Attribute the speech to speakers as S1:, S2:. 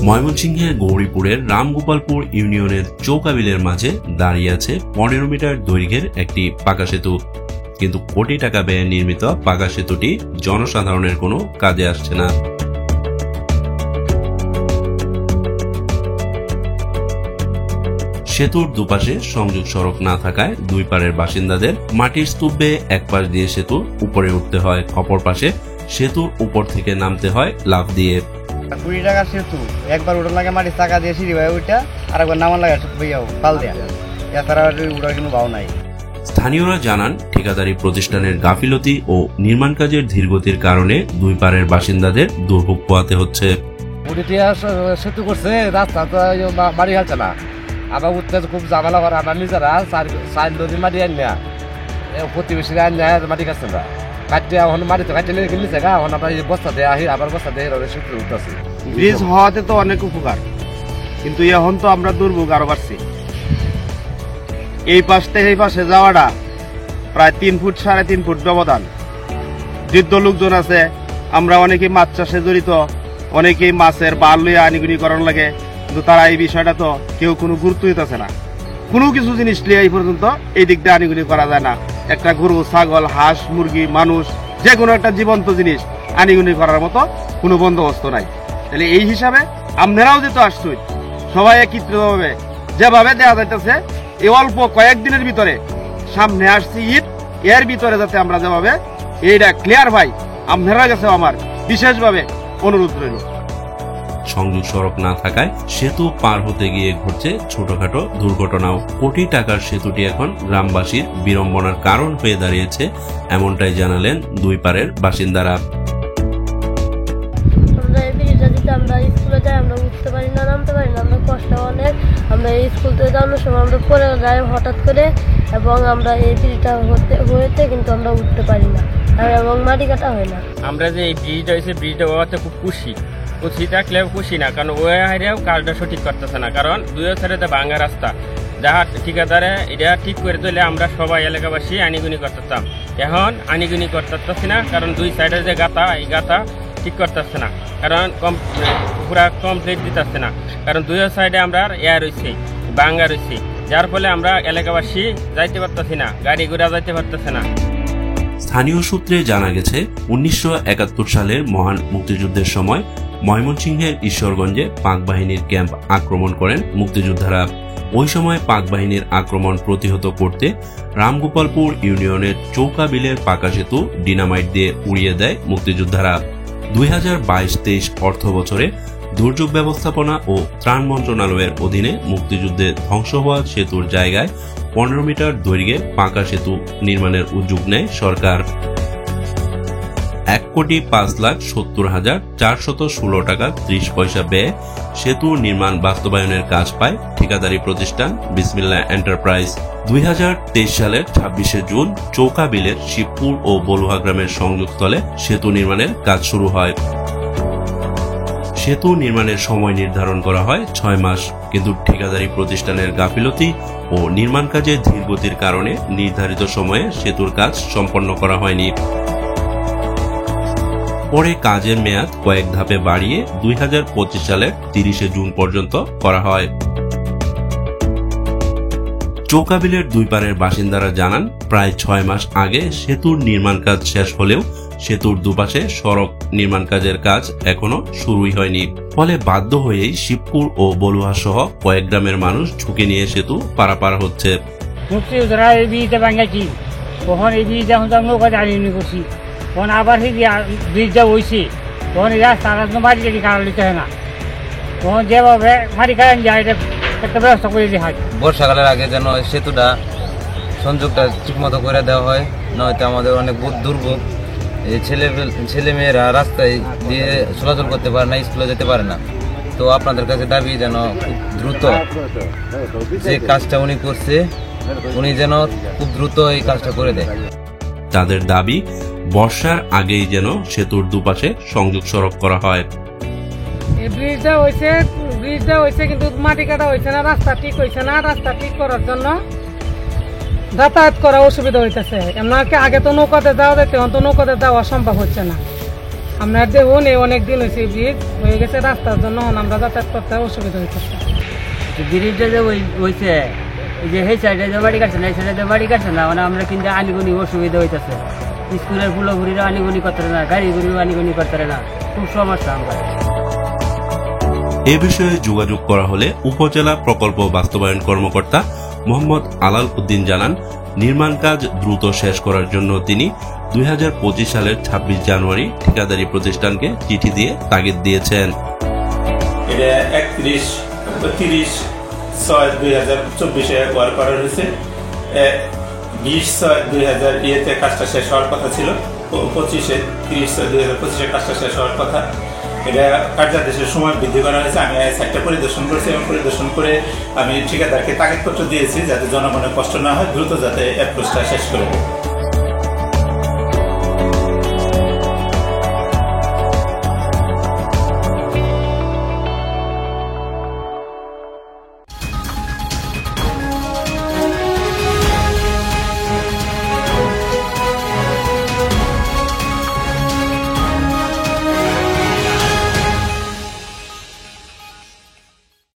S1: ময়মনসিংহের গৌরীপুরের রামগোপালপুর ইউনিয়নের চৌকাবিলের মাঝে দাঁড়িয়ে আছে 15 মিটার দৈর্ঘ্যের একটি পাকা সেতু। কিন্তু কোটি টাকা ব্যয়ে নির্মিত পাকা সেতুটি জনসাধারণের কোনো কাজে আসছে না। সেতুর দুপাশে সংযোগ সড়ক না থাকায় দুই পারের বাসিন্দাদের মাটির স্তূপে এক পাশ দিয়ে সেতুর উপরে উঠতে হয়, অপর পাশে সেতুর উপর থেকে নামতে হয় লাফ দিয়ে।
S2: 20 টাকার সেতু, একবার উঠান লাগে মাটির চাকা দিয়ে সিঁড়ি ভাই ওইটা, আর একবার নামান লাগে পাল দেয়া, এছাড়া উঠার কোনো ভাও নাই।
S1: স্থানীয়রা জানান, ঠিকাদারি প্রতিষ্ঠানের গাফিলতি ও নির্মাণ কাজের ধীরগতির কারণে দুই পারের বাসিন্দাদের দুর্ভোগ পোহাতে হচ্ছে।
S3: সেতু করছে, রাস্তা তো বাড়ি হচ্ছে না, আবার উঠতে খুব ঝামেলা করে। আমরা নিজেরা 4 নদী মাটি আনিয়া প্রতিবেশীরা আনিয়া মাটি কাটছে না, কাটতে এখন মাটি তো কাটতে নিচে গা, এখন আমরা বস্তা দিয়ে আহি আবার বস্তা দিয়ে সেতু উঠতেছি।
S4: ব্রিজ হওয়াতে তো অনেক উপকার, কিন্তু এখন তো আমরা দুর্ভোগ আরো বাড়ছি। এই পাশ থেকে এই পাশে যাওয়াটা প্রায় 3 ফুট 3.5 ফুট ব্যবধান। বৃদ্ধ লোকজন আছে, আমরা অনেকেই মাছ চাষে জড়িত, অনেকেই মাছের বাল লইয়া আনিগুনি করার লাগে, কিন্তু তারা এই বিষয়টা তো কেউ কোনো গুরুত্ব দিতেছে না। কোনো কিছু জিনিস লিয়ে এই পর্যন্ত এই দিক দিয়ে আনিগুনি করা যায় না। একটা গরু, ছাগল, হাঁস, মুরগি, মানুষ, যে কোনো একটা জীবন্ত জিনিস আনিগুনি করার মতো কোনো বন্দোবস্ত নাই। তাহলে এই হিসাবে আপনারাও যেহেতু আসছই, সবাই একত্রিতভাবে যেভাবে দেওয়া যাইতেছে, এই অল্প কয়েকদিনের ভিতরে সামনে আসছে ঈদ, এর ভিতরে যাতে আমরা যেভাবে এইটা ক্লিয়ার ভাই, আপনারা কাছে আমার বিশেষভাবে অনুরোধ রইল।
S1: সংযোগ সড়ক না থাকায় সেতু পার হতে গিয়ে ঘটছে ছোটখাটো দুর্ঘটনাও। কোটি টাকার সেতুটি এখন গ্রামবাসীর বিড়ম্বনার কারণ হয়ে দাঁড়িয়েছে, এমনটাই জানালেন দুই পারের বাসিন্দারা।
S5: আমরা স্কুলে যাই, আমরা উঠতে পারি না, নামতে পারি না, আমরা কষ্ট অনেক। আমরা এই স্কুল থেকে যাওয়ার সময় আমরা পরে যাই হঠাৎ করে, এবং আমরা এই ব্রিজটা হয়েছে কিন্তু আমরা উঠতে পারি না, এবং মাটি কাটা হয় না।
S6: আমরা যে এই ব্রিজটা হয়েছে, ব্রিজটা হওয়াতে খুব খুশি থাকলেও খুশি না, কারণ ওই হাইরেও কাজটা সঠিক করতেছে না, কারণ দুই সাইডে ভাঙা রাস্তা, যাহা ঠিকাদারে এটা ঠিক করে দিলে আমরা সবাই এলাকাবাসী আনিগুনি করতেতাম। এখন আনিগুনি করতেছি না, কারণ দুই সাইডে যে গাতা, এই গাতা ঠিক করতেছে না, কারণ পুরা কমপ্লিট দিতেছে না, কারণ দুই সাইডে আমরা রয়েছে ভাঙা রয়েছে, যার ফলে আমরা এলাকাবাসী যাইতে পারতেছি না, গাড়ি ঘোড়া যাইতে পারতেছে না।
S1: স্থানীয় সূত্রে জানা গেছে, 1971 সালের মহান মুক্তিযুদ্ধের সময় ময়মনসিংহের ঈশ্বরগঞ্জে পাক বাহিনীর ক্যাম্প আক্রমণ করেন মুক্তিযোদ্ধারা। ওই সময় পাক বাহিনীর আক্রমণ প্রতিহত করতে রামগোপালপুর ইউনিয়নের চৌকাবিলের পাকা সেতু ডিনামাইট দিয়ে উড়িয়ে দেয় মুক্তিযোদ্ধারা। 2022-23 অর্থ বছরে দুর্যোগ ব্যবস্থাপনা ও ত্রাণ মন্ত্রণালয়ের অধীনে মুক্তিযুদ্ধে ধ্বংস হওয়া সেতুর জায়গায় 15 মিটার দৈর্ঘ্যের পাকা সেতু নির্মাণের উদ্যোগ নেয় সরকার। 1,05,70,416 টাকা 30 পয়সা ব্যয়ে সেতু নির্মাণ বাস্তবায়নের কাজ পায় ঠিকাদারি প্রতিষ্ঠান বিসমিল্লাহ এন্টারপ্রাইজ। 2023 সালের 26শে জুন চৌকাবিলের শিবপুর ও বলুহা গ্রামের সংযোগস্থলে সেতু নির্মাণের কাজ শুরু হয়। সেতু নির্মাণের সময় নির্ধারণ করা হয় 6 মাস, কিন্তু ঠিকাদারি প্রতিষ্ঠানের গাফিলতি ও নির্মাণ কাজের ধীরগতির কারণে নির্ধারিত সময়ে সেতুর কাজ সম্পন্ন করা হয়নি। পরে কাজের মেয়াদ কয়েক ধাপে বাড়িয়ে 2025 সালের 30শে জুন পর্যন্ত করা হয়। চৌকাবিলের দুই পারের বাসিন্দারা জানান, প্রায় 6 মাস আগে সেতুর নির্মাণ কাজ শেষ হলেও সেতুর দুপাশে সড়ক নির্মাণ কাজের কাজ এখনো শুরুই হয়নি। ফলে বাধ্য হয়েই শিবপুর ও বলুহা সহ কয়েক গ্রামের মানুষ ঝুঁকি নিয়ে সেতু পারাপার হচ্ছে।
S7: মুক্তিযোদ্ধারা এই ব্রিজটা ভাঙাচ্ছি, তখন এই ব্রিজ এখন নৌকা জানিয়ে করছি, তখন আবার সেই ব্রিজটা হয়েছে, তখন এই রাস্তা মাটি টাটি কাটা নিতে হয় না, তখন যেভাবে মাটি কাটান যায় এটা একটা ব্যবস্থা করে দেওয়া হয়।
S8: বর্ষাকালের আগে যেন সেতুটা সংযোগটা ঠিকমতো করে দেওয়া হয়, নয়তো আমাদের অনেক দুর্ভোগ। এই ছেলেমেয়েরা রাস্তায় দিয়ে চলাচল করতে পারে না, স্কুলে যেতে পারে না। তো আপনাদের কাছে দাবি যেন খুব দ্রুত যে কাজটা উনি করছে, উনি যেন খুব দ্রুত এই কাজটা করে দেয়।
S1: তাদের দাবি, বর্ষার আগেই যেন সেতুর দুপাশে সংযোগ সড়ক করা হয়।
S7: ব্রিজটা হয়েছে কিন্তু মাটি কাটা হয়েছে না, রাস্তা ঠিক হয়েছে না। রাস্তা ঠিক করার জন্য যাতায়াত করা অসুবিধা হইতেছে। এমনকি আগে তো নৌকাতে যাওয়া যেত, এখন তো নৌকাতে যাওয়া সম্ভব হচ্ছে না।
S9: আমরা দেখুন এই অনেক দিন হয়েছে ব্রিজ হয়ে গেছে, রাস্তার জন্য আমরা যাতায়াত করতে অসুবিধা হইতেছে।
S7: ব্রিজটা যে হয়েছে এই যে সেই সাইডে যে বাড়ি কাটছে না, এই সাইডে যে বাড়ি কাটছে না, মানে আমরা কিন্তু আনিগুনি অসুবিধা হইতেছে। স্কুলের ফুলগুড়িরও আনিগুনি করতে না, গাড়িগুড়িও আনিগুনি করতে না, খুব সমস্যা আমরা।
S1: এ বিষয়ে যোগাযোগ করা হলে উপজেলা প্রকল্প বাস্তবায়ন কর্মকর্তা মোহাম্মদ আলাল উদ্দিন জানান, নির্মাণ কাজ দ্রুত শেষ করার জন্য তিনি 2025 সালের 26 জানুয়ারি ঠিকাদারি প্রতিষ্ঠানকে চিঠি দিয়ে তাগিদ দিয়েছেন।
S10: এটা 31/30/2024 ওয়ার করা হয়েছে। 20/6/2000 কাজটা শেষ হওয়ার কথা ছিল, 25/30/2025 কাজটা শেষ হওয়ার কথা। এটা কার্যাদেশের সময় বৃদ্ধি করা হয়েছে। আমি সাইটটা পরিদর্শন করেছি এবং পরিদর্শন করে আমি ঠিকাদারকে তাগিদপত্র দিয়েছি যাতে জনগণের কষ্ট না হয়, দ্রুত যাতে অ্যাপ্রোচটা শেষ করে দেয়।